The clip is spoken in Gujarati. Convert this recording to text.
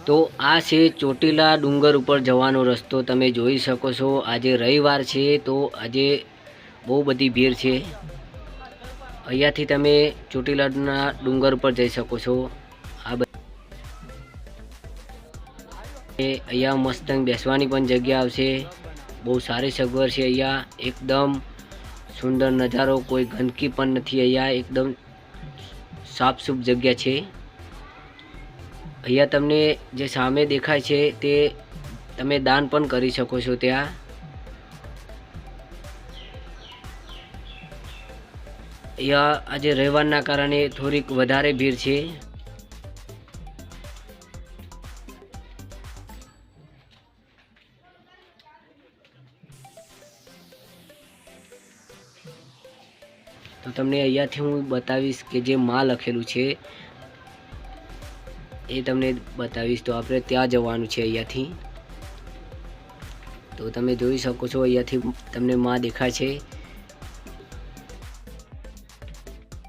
તો આ છે ચોટીલા ડુંગર ઉપર જવાનો રસ્તો। તમે જોઈ શકો છો આજે રવિવાર છે તો આજે બહુ બધી ભીડ છે। અહીંયાથી તમે ચોટીલાના ડુંગર ઉપર જઈ શકો છો। આ અહીંયા મસ્ત બેસવાની પણ જગ્યા આવશે। બહુ સારી સગવડ છે। અહીંયા એકદમ સુંદર નજારો, કોઈ ગંદકી પણ નથી। અહીંયા એકદમ સાફસૂફ જગ્યા છે। અહીંયા તમને જે સામે દેખાય છે તે તમે દાન પણ કરી શકો છો। ત્યાં અહીંયા આજે રવિવારના કારણે થોડીક વધારે ભીડ છે। તો તમને અહીંયાથી હું બતાવીશ કે જે માં લખેલું છે એ તમને બતાવીશ। તો આપણે ત્યાં જવાનું છે અહીંયાથી। તો તમે જોઈ શકો છો અહીંયાથી તમને માં દેખાય છે।